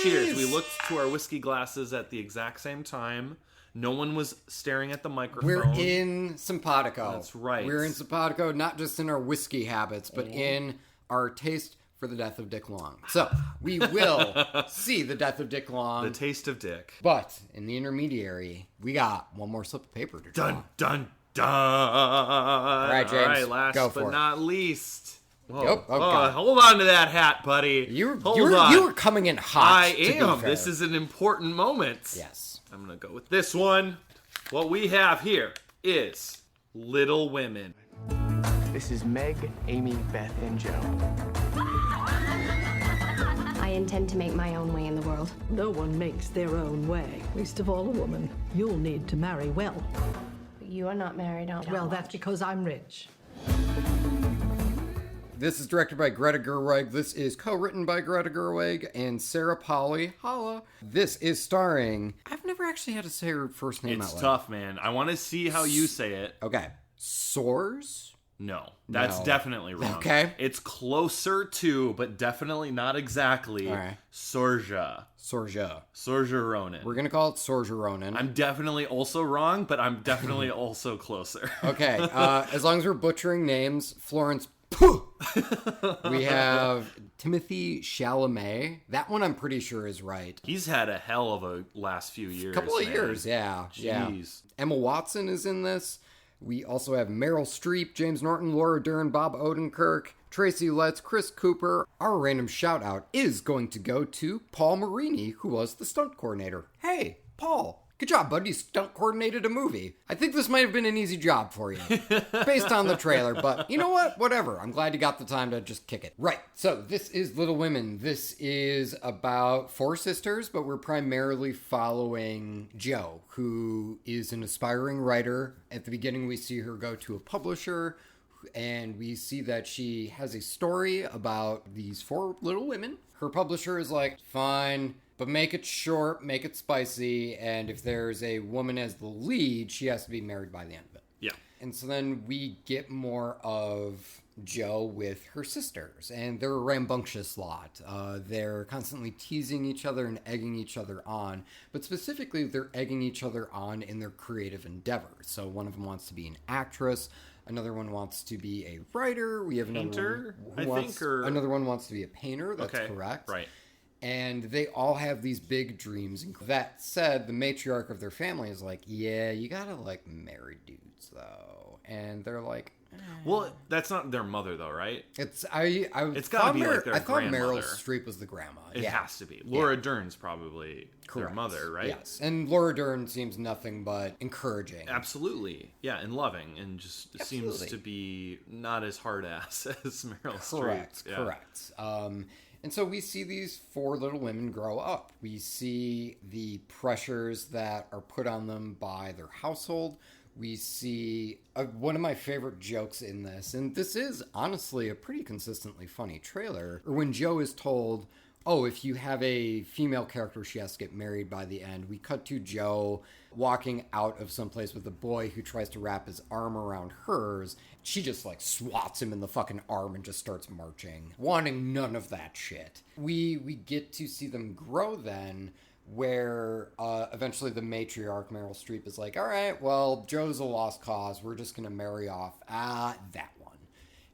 Speaker 2: Cheers! We looked to our whiskey glasses at the exact same time. No one was staring at the microphone.
Speaker 1: We're in Simpatico.
Speaker 2: That's right.
Speaker 1: We're in Simpatico, not just in our whiskey habits, but in our taste for the death of Dick Long. So, we will see the death of Dick Long.
Speaker 2: The taste of Dick.
Speaker 1: But, in the intermediary, we got one more slip of paper to draw.
Speaker 2: Dun, dun, dun!
Speaker 1: All right, James,
Speaker 2: All right, last
Speaker 1: go
Speaker 2: but
Speaker 1: for it.
Speaker 2: not least. Whoa.
Speaker 1: Yep. Oh, God.
Speaker 2: Hold on to that hat, buddy.
Speaker 1: You were coming in hot.
Speaker 2: I am. This is an important moment.
Speaker 1: Yes.
Speaker 2: I'm going to go with this one. What we have here is Little Women.
Speaker 10: This is Meg, Amy, Beth, and Joe.
Speaker 11: I intend to make my own way in the world.
Speaker 12: No one makes their own way, least of all a woman. You'll need to marry well.
Speaker 11: But you are not married, aren't you?
Speaker 12: Well, that's because I'm rich.
Speaker 1: This is directed by Greta Gerwig. This is co-written by Greta Gerwig and Sarah Polley. Holla. This is starring... I've never actually had to say her first name out loud.
Speaker 2: It's tough, man. I want to see how you say it.
Speaker 1: Okay. Soares?
Speaker 2: No, that's definitely wrong.
Speaker 1: Okay.
Speaker 2: It's closer to, but definitely not exactly,
Speaker 1: right.
Speaker 2: Saoirse Ronan.
Speaker 1: We're going to call it Saoirse Ronan.
Speaker 2: I'm definitely also wrong, but I'm definitely also closer.
Speaker 1: Okay, as long as we're butchering names, Florence We have Timothy Chalamet. That one I'm pretty sure is right.
Speaker 2: He's had a hell of a last few years.
Speaker 1: Couple of years, yeah.
Speaker 2: Jeez.
Speaker 1: Yeah. Emma Watson is in this. We also have Meryl Streep, James Norton, Laura Dern, Bob Odenkirk, Tracy Letts, Chris Cooper. Our random shout out is going to go to Paul Marini, who was the stunt coordinator. Hey, Paul. Good job, bud. You stunt coordinated a movie. I think this might have been an easy job for you, based on the trailer, but you know what? Whatever. I'm glad you got the time to just kick it. Right, so this is Little Women. This is about 4 sisters, but we're primarily following Jo, who is an aspiring writer. At the beginning, we see her go to a publisher, and we see that she has a story about these 4 little women. Her publisher is like, fine, but make it short, make it spicy, and if there's a woman as the lead, she has to be married by the end of it.
Speaker 2: Yeah.
Speaker 1: And so then we get more of Jo with her sisters, and they're a rambunctious lot. They're constantly teasing each other and egging each other on, but specifically they're egging each other on in their creative endeavors. So one of them wants to be an actress, another one wants to be a writer, we have another another one wants to be a painter, that's correct.
Speaker 2: Right.
Speaker 1: And they all have these big dreams. That said, the matriarch of their family is like, yeah, you gotta, like, marry dudes, though. And they're like...
Speaker 2: Well, that's not their mother, though, right?
Speaker 1: It's
Speaker 2: gotta be like their grandmother.
Speaker 1: I thought Meryl Streep was the grandma.
Speaker 2: It has to be. Laura Dern's probably their mother, right?
Speaker 1: Yes. And Laura Dern seems nothing but encouraging.
Speaker 2: Absolutely. Yeah, and loving. And just seems to be not as hard-ass as Meryl Streep.
Speaker 1: Correct. And so we see these 4 little women grow up. We see the pressures that are put on them by their household. We see one of my favorite jokes in this, and this is honestly a pretty consistently funny trailer, when Jo is told, oh, if you have a female character, she has to get married by the end. We cut to Jo walking out of someplace with a boy who tries to wrap his arm around hers. She just, like, swats him in the fucking arm and just starts marching, wanting none of that shit. We get to see them grow then, where eventually the matriarch, Meryl Streep, is like, all right, well, Jo's a lost cause. We're just going to marry off that one.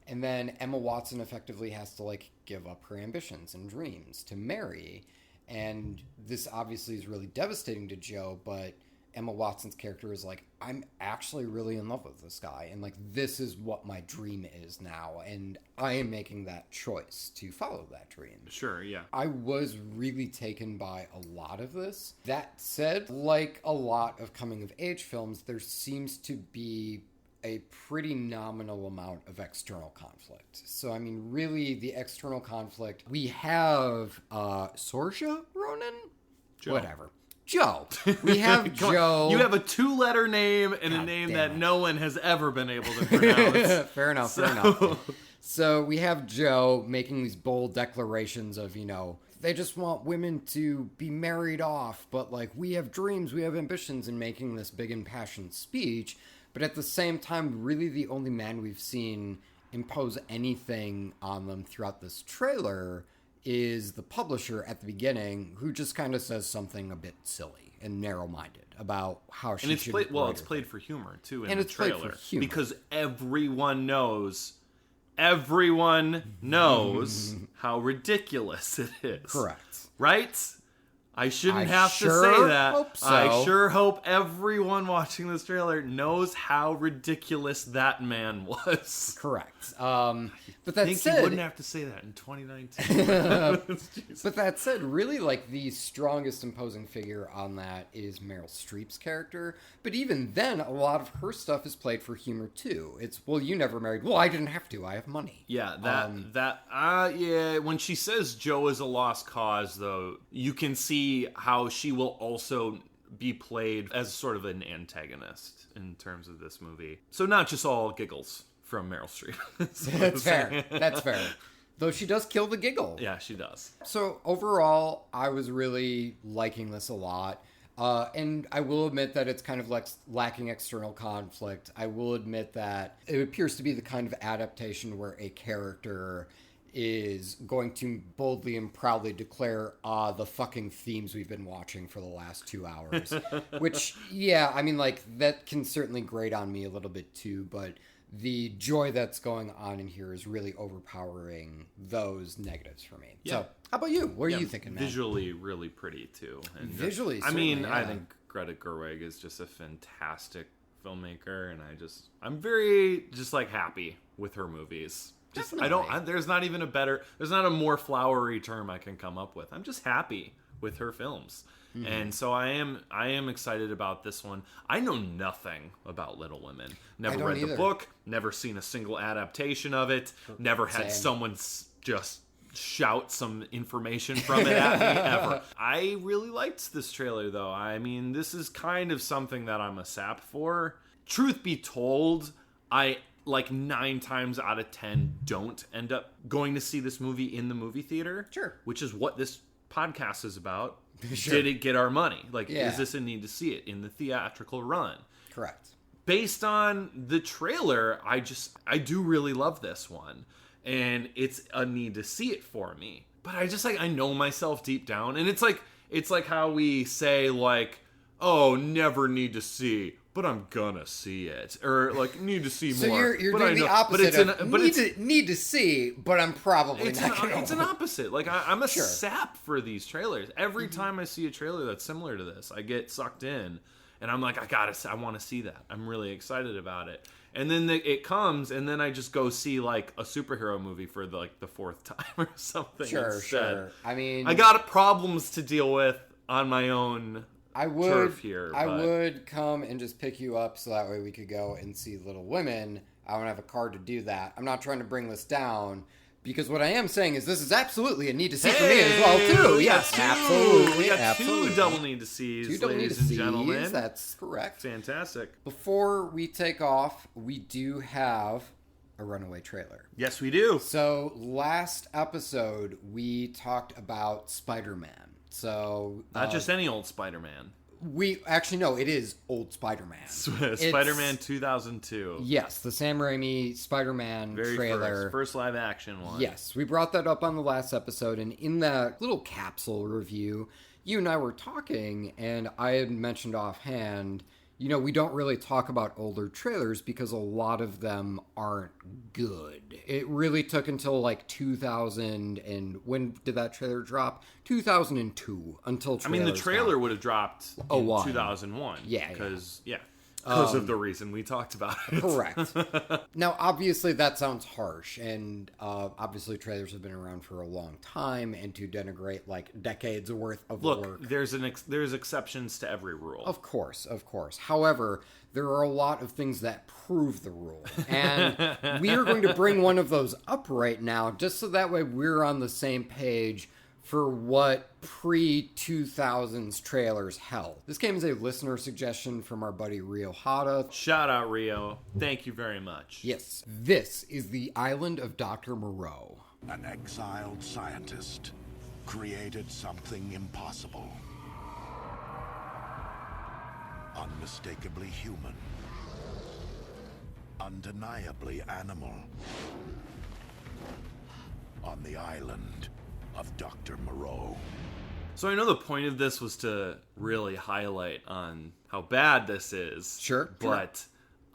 Speaker 1: And then Emma Watson effectively has to, like, give up her ambitions and dreams to marry. And this obviously is really devastating to Jo, but Emma Watson's character is like, I'm actually really in love with this guy, and, like, this is what my dream is now, and I am making that choice to follow that dream.
Speaker 2: Sure, yeah.
Speaker 1: I was really taken by a lot of this. That said, like a lot of coming-of-age films, there seems to be a pretty nominal amount of external conflict. So, I mean, really, the external conflict, we have Saoirse Ronan?
Speaker 2: Jo.
Speaker 1: Whatever. Jo. We have Jo.
Speaker 2: You have a 2-letter name and a name that no one has ever been able to pronounce.
Speaker 1: Fair enough. So we have Jo making these bold declarations of, you know, they just want women to be married off, but, like, we have dreams, we have ambitions, and making this big impassioned speech. But at the same time, really the only man we've seen impose anything on them throughout this trailer is the publisher at the beginning, who just kind of says something a bit silly and narrow-minded about how she should write.
Speaker 2: Well, it's played for humor, too, in
Speaker 1: and
Speaker 2: the
Speaker 1: it's
Speaker 2: trailer.
Speaker 1: Played for humor.
Speaker 2: Because everyone knows how ridiculous it is.
Speaker 1: Correct.
Speaker 2: Right? I shouldn't have to say that.
Speaker 1: Hope so.
Speaker 2: I sure hope everyone watching this trailer knows how ridiculous that man was.
Speaker 1: Correct. But that said,
Speaker 2: you wouldn't have to say that in 2019.
Speaker 1: But that said, really, like, the strongest imposing figure on that is Meryl Streep's character. But even then, a lot of her stuff is played for humor too. It's, well, you never married. Well, I didn't have to. I have money.
Speaker 2: Yeah, when she says Jo is a lost cause, though, you can see how she will also be played as sort of an antagonist in terms of this movie. So not just all giggles from Meryl Streep.
Speaker 1: That's fair. That's fair. Though she does kill the giggle.
Speaker 2: Yeah, she does.
Speaker 1: So overall, I was really liking this a lot. And I will admit that it's kind of like lacking external conflict. I will admit that it appears to be the kind of adaptation where a character is going to boldly and proudly declare the fucking themes we've been watching for the last 2 hours. Which, yeah, I mean, like, that can certainly grate on me a little bit too, but the joy that's going on in here is really overpowering those negatives for me.
Speaker 2: Yeah.
Speaker 1: So, how about you? What are you thinking, man?
Speaker 2: Visually, really pretty too. And
Speaker 1: Visually,
Speaker 2: I mean,
Speaker 1: certainly,
Speaker 2: I
Speaker 1: yeah.
Speaker 2: think Greta Gerwig is just a fantastic filmmaker, and I'm very just like happy with her movies. Just
Speaker 1: Definitely.
Speaker 2: there's not a more flowery term I can come up with. I'm just happy with her films.
Speaker 1: Mm-hmm.
Speaker 2: And so I am excited about this one. I know nothing about Little Women. Never read the book, never seen a single adaptation of it, never had someone just shout some information from it at me ever. I really liked this trailer though. I mean, this is kind of something that I'm a sap for. Truth be told, I like 9 times out of 10 don't end up going to see this movie in the movie theater.
Speaker 1: Sure.
Speaker 2: Which is what this podcast is about.
Speaker 1: Sure.
Speaker 2: Did it get our money? Like, is this a need to see it in the theatrical run?
Speaker 1: Correct.
Speaker 2: Based on the trailer, I do really love this one. And it's a need to see it for me. But I know myself deep down. And it's like how we say, like, oh, never need to see, but I'm gonna see it. Or, like, need to see
Speaker 1: so
Speaker 2: more.
Speaker 1: You're doing the opposite need to see, but I'm probably not gonna.
Speaker 2: It's an opposite. Like, I'm a sap for these trailers. Every time I see a trailer that's similar to this, I get sucked in. And I'm like, I want to see that. I'm really excited about it. And then it comes, and then I just go see, like, a superhero movie for, the 4th time or something instead.
Speaker 1: I mean,
Speaker 2: I got problems to deal with on my own turf here.
Speaker 1: I would come and just pick you up so that way we could go and see Little Women. I don't have a card to do that. I'm not trying to bring this down, because what I am saying is this is absolutely a need to see for me as well, too. Yes, absolutely.
Speaker 2: We got 2 double need to sees, ladies and gentlemen.
Speaker 1: That's correct.
Speaker 2: Fantastic.
Speaker 1: Before we take off, we do have a runaway trailer.
Speaker 2: Yes, we do.
Speaker 1: So last episode, we talked about Spider-Man. So
Speaker 2: not just any old Spider-Man.
Speaker 1: It is old Spider-Man.
Speaker 2: Spider-Man 2002.
Speaker 1: Yes, the Sam Raimi Spider-Man trailer.
Speaker 2: First live action one.
Speaker 1: Yes, we brought that up on the last episode, and in that little capsule review, you and I were talking, and I had mentioned offhand, we don't really talk about older trailers because a lot of them aren't good. It really took until like 2000, and when did that trailer drop? 2002 until trailers.
Speaker 2: I mean, the trailer would have dropped in 2001.
Speaker 1: Yeah.
Speaker 2: Because of the reason we talked about it.
Speaker 1: Correct. Now, obviously, that sounds harsh, and obviously, trailers have been around for a long time, and to denigrate like decades worth of work.
Speaker 2: There's exceptions to every rule.
Speaker 1: Of course. However, there are a lot of things that prove the rule, and we are going to bring one of those up right now, just so that way we're on the same page for what pre-2000s trailers held. This came as a listener suggestion from our buddy Rio Hada.
Speaker 2: Shout out, Rio. Thank you very much.
Speaker 1: Yes. This is the island of Dr. Moreau.
Speaker 13: An exiled scientist created something impossible. Unmistakably human. Undeniably animal. On the island of Dr. Moreau.
Speaker 2: So I know the point of this was to really highlight on how bad this is.
Speaker 1: Sure.
Speaker 2: But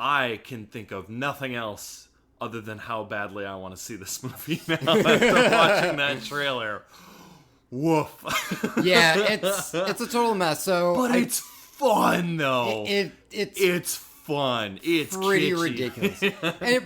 Speaker 2: I can think of nothing else other than how badly I want to see this movie now after watching that trailer. Woof.
Speaker 1: Yeah, it's a total mess. But
Speaker 2: it's fun though. It's fun. It's
Speaker 1: pretty
Speaker 2: kitschy.
Speaker 1: Ridiculous.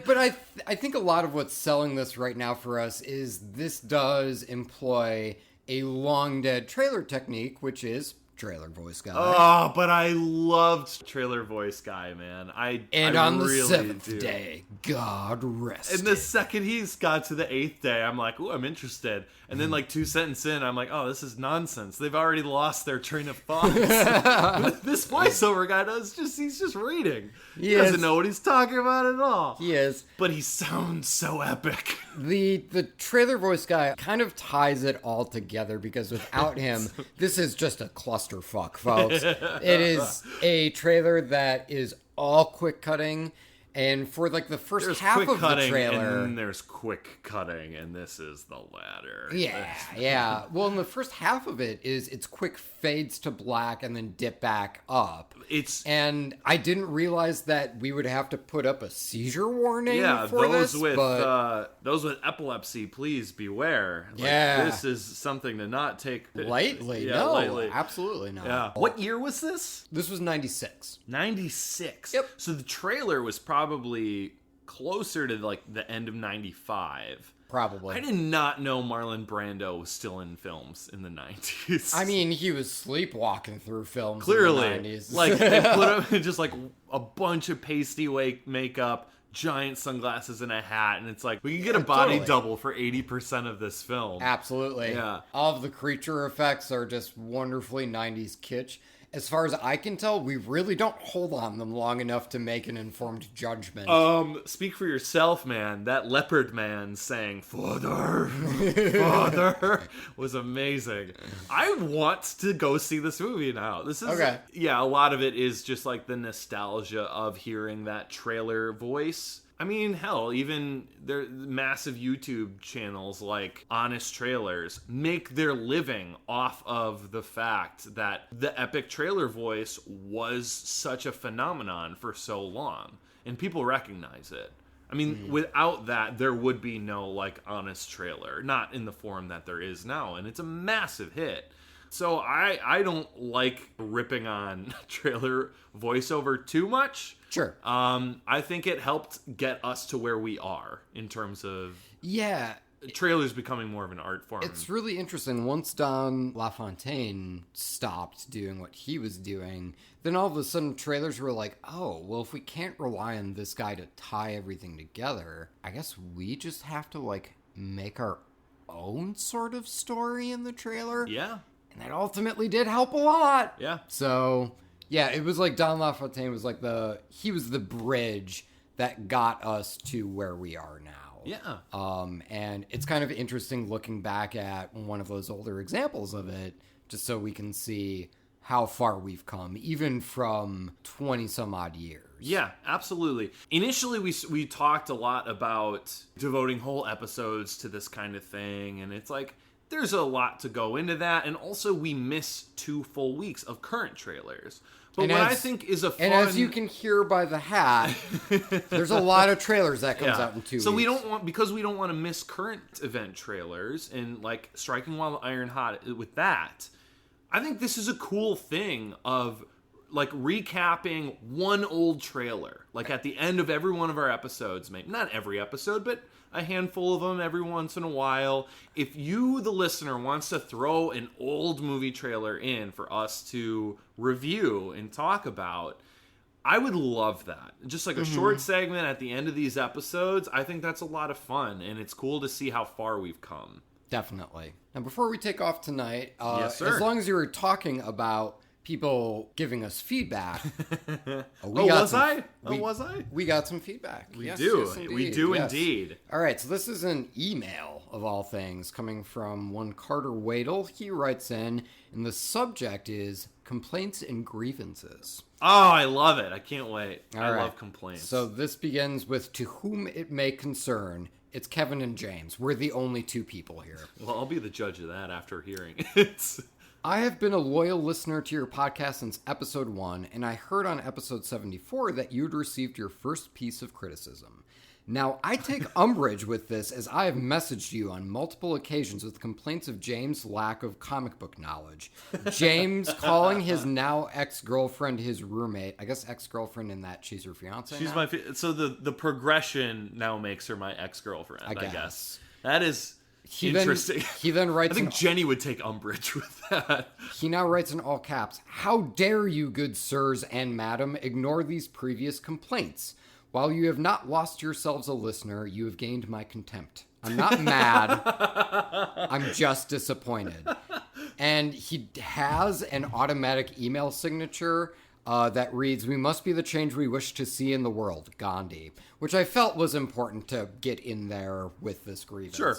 Speaker 1: But I think a lot of what's selling this right now for us is this does employ a long dead trailer technique, which is trailer voice guy.
Speaker 2: Oh, but I loved trailer voice guy, man.
Speaker 1: And
Speaker 2: I
Speaker 1: on the
Speaker 2: really
Speaker 1: 7th day, God rest.
Speaker 2: And the second he's got to the 8th day, I'm like, ooh, I'm interested. And then like 2 sentences in, I'm like, oh, this is nonsense. They've already lost their train of thought. This voiceover guy he's just reading. He doesn't know what he's talking about at all.
Speaker 1: He is.
Speaker 2: But he sounds so epic.
Speaker 1: The trailer voice guy kind of ties it all together, because without him, this is just a clusterfuck, folks. It is a trailer that is all quick cutting, And for like the first
Speaker 2: there's
Speaker 1: half
Speaker 2: quick
Speaker 1: of
Speaker 2: cutting,
Speaker 1: the trailer,
Speaker 2: and then there's quick cutting, and this is the latter.
Speaker 1: Yeah. Well, in the first half of it's quick fades to black and then dip back up. And I didn't realize that we would have to put up a seizure warning. For
Speaker 2: those
Speaker 1: this,
Speaker 2: with
Speaker 1: but...
Speaker 2: those with epilepsy, please beware.
Speaker 1: This
Speaker 2: is something to not take
Speaker 1: lightly.
Speaker 2: lightly.
Speaker 1: Absolutely not.
Speaker 2: Yeah. What year was this?
Speaker 1: This was 96.
Speaker 2: 96.
Speaker 1: Yep.
Speaker 2: So the trailer was probably closer to like the end of 95.
Speaker 1: Probably.
Speaker 2: I did not know Marlon Brando was still in films in the 90s.
Speaker 1: I mean, he was sleepwalking through films
Speaker 2: clearly
Speaker 1: in the 90s.
Speaker 2: Like they put him just like a bunch of pasty makeup, giant sunglasses and a hat, and it's like we can get a body double for 80% of this film.
Speaker 1: Absolutely.
Speaker 2: Yeah.
Speaker 1: All of the creature effects are just wonderfully 90s kitsch. As far as I can tell, we really don't hold on them long enough to make an informed judgment.
Speaker 2: Speak for yourself, man. That leopard man saying "Father, Father" was amazing. I want to go see this movie now. This is
Speaker 1: okay.
Speaker 2: Yeah, a lot of it is just like the nostalgia of hearing that trailer voice. I mean, hell, even their massive YouTube channels like Honest Trailers make their living off of the fact that the epic trailer voice was such a phenomenon for so long. And people recognize it. I mean, without that, there would be no, like, Honest Trailer. Not in the form that there is now. And it's a massive hit. So I don't like ripping on trailer voiceover too much.
Speaker 1: Sure.
Speaker 2: I think it helped get us to where we are in terms of trailers becoming more of an art form.
Speaker 1: It's really interesting. Once Don LaFontaine stopped doing what he was doing, then all of a sudden trailers were like, oh, well, if we can't rely on this guy to tie everything together, I guess we just have to like make our own sort of story in the trailer.
Speaker 2: Yeah.
Speaker 1: And that ultimately did help a lot.
Speaker 2: Yeah.
Speaker 1: So, yeah, it was like Don LaFontaine was like he was the bridge that got us to where we are now.
Speaker 2: Yeah.
Speaker 1: And it's kind of interesting looking back at one of those older examples of it, just so we can see how far we've come, even from 20 some odd years.
Speaker 2: Yeah, absolutely. Initially, we talked a lot about devoting whole episodes to this kind of thing, and it's like, there's a lot to go into that, and also we miss 2 full weeks of current trailers. But what I think is a fun...
Speaker 1: And as you can hear by the hat, there's a lot of trailers that comes out in 2 weeks.
Speaker 2: So we don't want to miss current event trailers and like striking while the iron hot with that. I think this is a cool thing of like recapping one old trailer, like at the end of every one of our episodes, maybe not every episode, but a handful of them every once in a while. If you, the listener, wants to throw an old movie trailer in for us to review and talk about, I would love that. Just like a short segment at the end of these episodes, I think that's a lot of fun, and it's cool to see how far we've come.
Speaker 1: Definitely. Now, before we take off tonight,
Speaker 2: yes, sir.
Speaker 1: As long as you were talking about people giving us feedback.
Speaker 2: Was I?
Speaker 1: We got some feedback.
Speaker 2: We
Speaker 1: yes,
Speaker 2: do.
Speaker 1: Yes, indeed.
Speaker 2: We do indeed.
Speaker 1: All right, so this is an email, of all things, coming from one Carter Wadle. He writes in, and the subject is complaints and grievances.
Speaker 2: Oh, I love it. I can't wait.
Speaker 1: All right.
Speaker 2: Love complaints.
Speaker 1: So this begins with, to whom it may concern. It's Kevin and James. We're the only 2 people here.
Speaker 2: Well, I'll be the judge of that after hearing it.
Speaker 1: I have been a loyal listener to your podcast since episode 1, and I heard on episode 74 that you'd received your first piece of criticism. Now, I take umbrage with this as I have messaged you on multiple occasions with complaints of James' lack of comic book knowledge. James calling his now ex-girlfriend his roommate. I guess ex-girlfriend in that she's her fiance.
Speaker 2: She's now? So the progression now makes her my ex-girlfriend, I guess. That is... interesting.
Speaker 1: He then writes...
Speaker 2: I think Jenny would take umbrage with that.
Speaker 1: He now writes in all caps, "How dare you, good sirs and madam, ignore these previous complaints? While you have not lost yourselves a listener, you have gained my contempt. I'm not mad. I'm just disappointed." And he has an automatic email signature that reads, "We must be the change we wish to see in the world, Gandhi," which I felt was important to get in there with this grievance.
Speaker 2: Sure.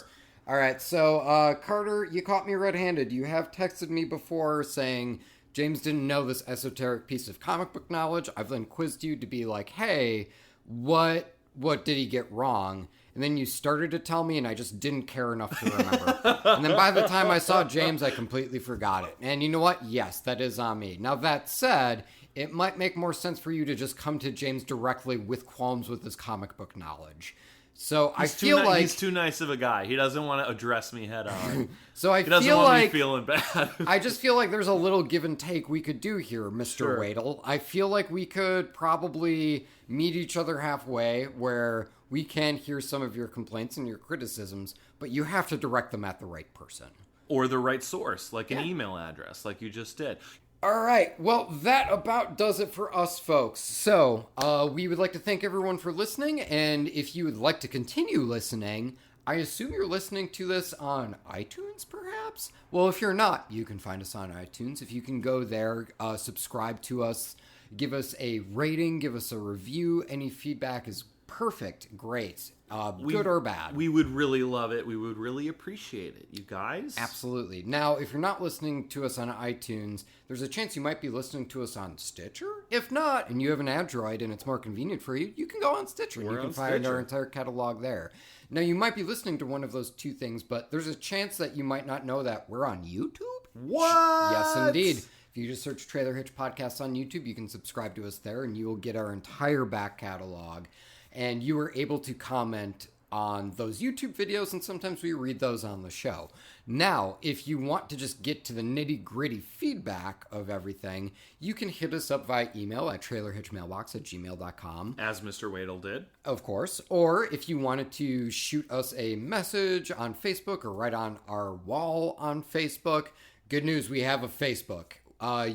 Speaker 1: All right, so Carter, you caught me red-handed. You have texted me before saying James didn't know this esoteric piece of comic book knowledge. I've then quizzed you to be like, hey, what did he get wrong? And then you started to tell me, and I just didn't care enough to remember. And then by the time I saw James, I completely forgot it. And you know what? Yes, that is on me. Now, that said, it might make more sense for you to just come to James directly with qualms with his comic book knowledge. So I feel like...
Speaker 2: He's too nice of a guy. He doesn't want to address me head on.
Speaker 1: So
Speaker 2: he doesn't want me feeling bad.
Speaker 1: I just feel like there's a little give and take we could do here, Mr.
Speaker 2: Sure.
Speaker 1: Wadle. I feel like we could probably meet each other halfway where we can hear some of your complaints and your criticisms, but you have to direct them at the right person.
Speaker 2: Or the right source, like an email address, like you just did.
Speaker 1: All right, well, that about does it for us, folks. So, we would like to thank everyone for listening, and if you would like to continue listening, I assume you're listening to this on iTunes, perhaps? Well, if you're not, you can find us on iTunes. If you can go there, subscribe to us, give us a rating, give us a review. Any feedback is perfect, great, good or bad.
Speaker 2: We would really love it. We would really appreciate it, you guys.
Speaker 1: Absolutely. Now, if you're not listening to us on iTunes, there's a chance you might be listening to us on Stitcher. If not, and you have an Android and it's more convenient for you, you can go on Stitcher and you can find our entire catalog there. Now, you might be listening to one of those two things, but there's a chance that you might not know that we're on YouTube.
Speaker 2: What?
Speaker 1: Yes, indeed. If you just search Trailer Hitch Podcast on YouTube, you can subscribe to us there and you will get our entire back catalog. And you were able to comment on those YouTube videos, and sometimes we read those on the show. Now, if you want to just get to the nitty-gritty feedback of everything, you can hit us up via email at trailerhitchmailbox@gmail.com.
Speaker 2: As Mr. Wadle did.
Speaker 1: Of course. Or if you wanted to shoot us a message on Facebook or right on our wall on Facebook, good news, we have a Facebook.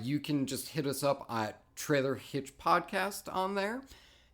Speaker 1: You can just hit us up at Trailer Hitch Podcast on there.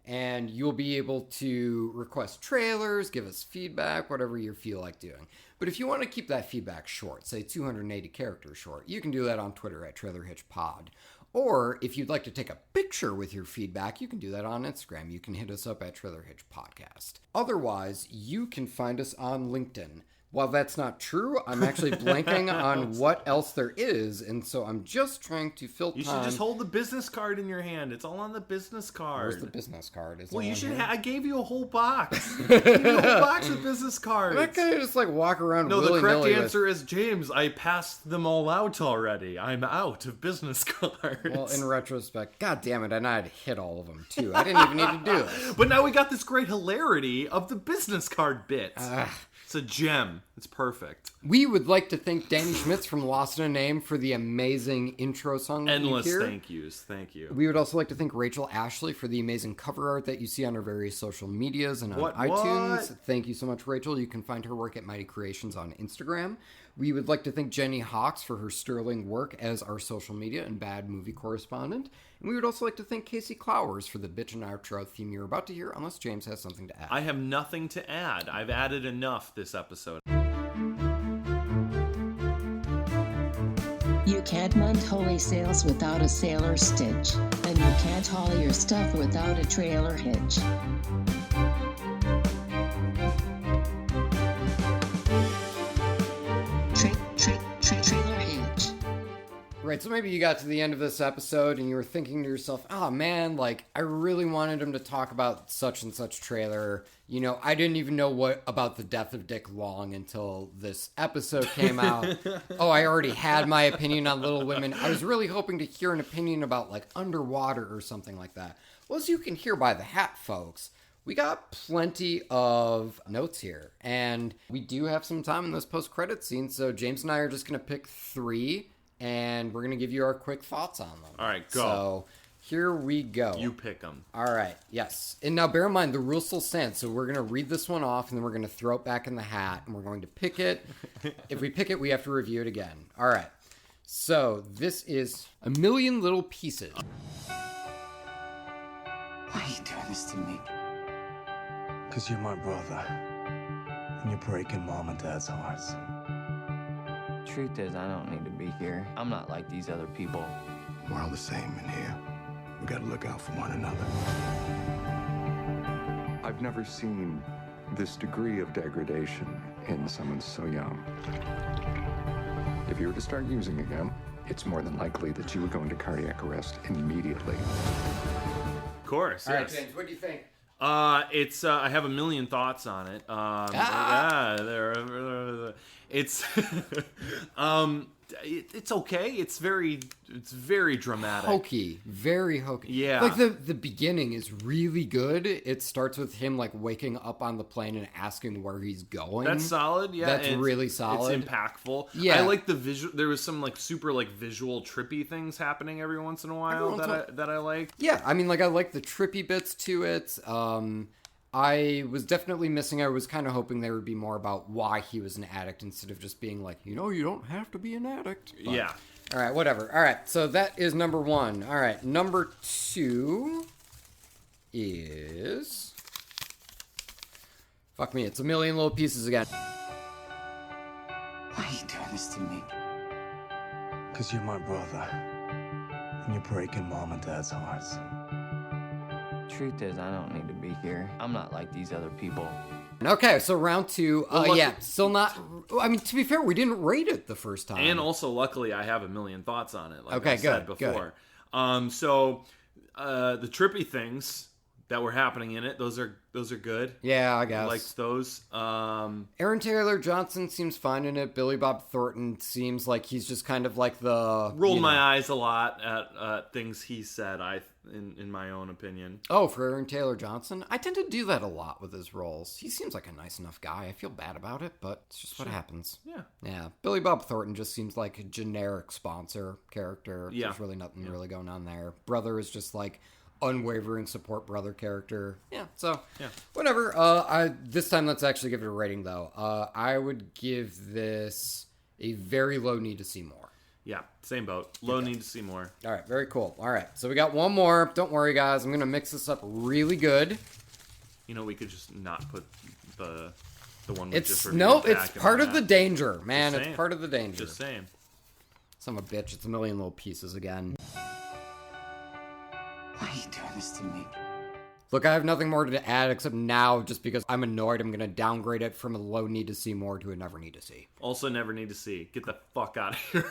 Speaker 1: And you'll be able to request trailers, give us feedback, whatever you feel like doing. But if you want to keep that feedback short, say 280 characters short, you can do that on Twitter at TrailerHitchPod. Or if you'd like to take a picture with your feedback, you can do that on Instagram. You can hit us up at Trailer Hitch Podcast. Otherwise, you can find us on LinkedIn. While that's not true, I'm actually blanking on what else there is, and so I'm just trying to fill time.
Speaker 2: You should just hold the business card in your hand. It's all on the business card.
Speaker 1: Where's the business card?
Speaker 2: Well, you should. I gave you a whole box. I gave you a whole box of business cards.
Speaker 1: I'm not gonna just like walk around.
Speaker 2: No, the correct answer is James. I passed them all out already. I'm out of business cards.
Speaker 1: Well, in retrospect, god damn it, and I'd hit all of them too. I didn't even need to do it.
Speaker 2: But now we got this great hilarity of the business card bits. It's a gem. It's perfect.
Speaker 1: We would like to thank Danny Schmitz from Lost in a Name for the amazing intro song.
Speaker 2: Endless thank yous. Thank you.
Speaker 1: We would also like to thank Rachel Ashley for the amazing cover art that you see on our various social medias and on iTunes. Thank you so much, Rachel. You can find her work at Mighty Creations on Instagram. We would like to thank Jenny Hawks for her sterling work as our social media and bad movie correspondent. And we would also like to thank Casey Clowers for the bitch and outro theme you're about to hear, unless James has something to add.
Speaker 2: I have nothing to add. I've added enough this episode.
Speaker 14: You can't mount holy sails without a sailor stitch, and you can't haul your stuff without a trailer hitch. Trailer hitch.
Speaker 1: Right, so maybe you got to the end of this episode and you were thinking to yourself, oh man, like, I really wanted him to talk about such and such trailer. You know, I didn't even know what about the death of Dick Long until this episode came out. Oh, I already had my opinion on Little Women. I was really hoping to hear an opinion about, like, Underwater or something like that. Well, as you can hear by the hat, folks, we got plenty of notes here. And we do have some time in this post-credit scene, so James and I are just going to pick 3, and we're going to give you our quick thoughts on them.
Speaker 2: All right, go.
Speaker 1: So here we go.
Speaker 2: You pick them.
Speaker 1: All right, yes. And now bear in mind, the rule still stands. So we're going to read this one off, and then we're going to throw it back in the hat, and we're going to pick it. If we pick it, we have to review it again. All right. So this is A Million Little Pieces.
Speaker 15: Why are you doing this to me?
Speaker 16: Because you're my brother. And you're breaking Mom and Dad's hearts.
Speaker 10: Truth is, I don't need to be here. I'm not like these other people.
Speaker 13: We're all the same in here. We gotta look out for one another.
Speaker 17: I've never seen this degree of degradation in someone so young. If you were to start using again, it's more than likely that you would go into cardiac arrest immediately.
Speaker 2: Of course,
Speaker 1: All right,
Speaker 2: yes.
Speaker 1: James, what do you think?
Speaker 2: It's I have a million thoughts on it. It's it's okay. It's very dramatic.
Speaker 1: Hokey. Very hokey.
Speaker 2: Yeah.
Speaker 1: Like the beginning is really good. It starts with him like waking up on the plane and asking where he's going.
Speaker 2: That's solid. Yeah.
Speaker 1: That's really solid.
Speaker 2: It's impactful.
Speaker 1: Yeah.
Speaker 2: I like the visual. There was some like super like visual trippy things happening every once in a while that I like.
Speaker 1: Yeah. I mean, like I like the trippy bits to it. I was definitely missing. I was kind of hoping there would be more about why he was an addict instead of just being like, you don't have to be an addict. But,
Speaker 2: yeah.
Speaker 1: All right, whatever. All right, so that is number 1. All right, number 2 is... Fuck me, it's A Million Little Pieces again.
Speaker 15: Why are you doing this to me?
Speaker 16: Because you're my brother. And you're breaking Mom and Dad's hearts.
Speaker 10: Truth is, I don't need to be here. I'm not like these other people.
Speaker 1: Okay, so round 2. Still not... I mean, to be fair, we didn't rate it the first time.
Speaker 2: And also, luckily, I have a million thoughts on it, like I said before.
Speaker 1: Good.
Speaker 2: So, the trippy things that were happening in it, those are good.
Speaker 1: Yeah, I guess.
Speaker 2: I liked those.
Speaker 1: Aaron Taylor Johnson seems fine in it. Billy Bob Thornton seems like he's just kind of like the...
Speaker 2: Rolled my eyes a lot at things he said, in my own opinion.
Speaker 1: Oh, for Aaron Taylor Johnson? I tend to do that a lot with his roles. He seems like a nice enough guy. I feel bad about it, but it's just what happens. Yeah. Billy Bob Thornton just seems like a generic sponsor character.
Speaker 2: Yeah.
Speaker 1: There's really nothing really going on there. Brother is just like unwavering support brother character. Yeah, so whatever. This time let's actually give it a rating though. I would give this a very low need to see more.
Speaker 2: Yeah, same boat. Low need to see more.
Speaker 1: All right, very cool. All right, so we got one more. Don't worry, guys. I'm going to mix this up really good.
Speaker 2: We could just not put the one we just reviewed.
Speaker 1: No, it's part of the danger, man. It's part of the danger.
Speaker 2: Just saying.
Speaker 1: Son of a bitch. It's A Million Little Pieces again.
Speaker 15: Why are you doing this to me?
Speaker 1: Look, I have nothing more to add except now, just because I'm annoyed, I'm going to downgrade it from a low need to see more to a never need to see.
Speaker 2: Also never need to see. Get the fuck out of here.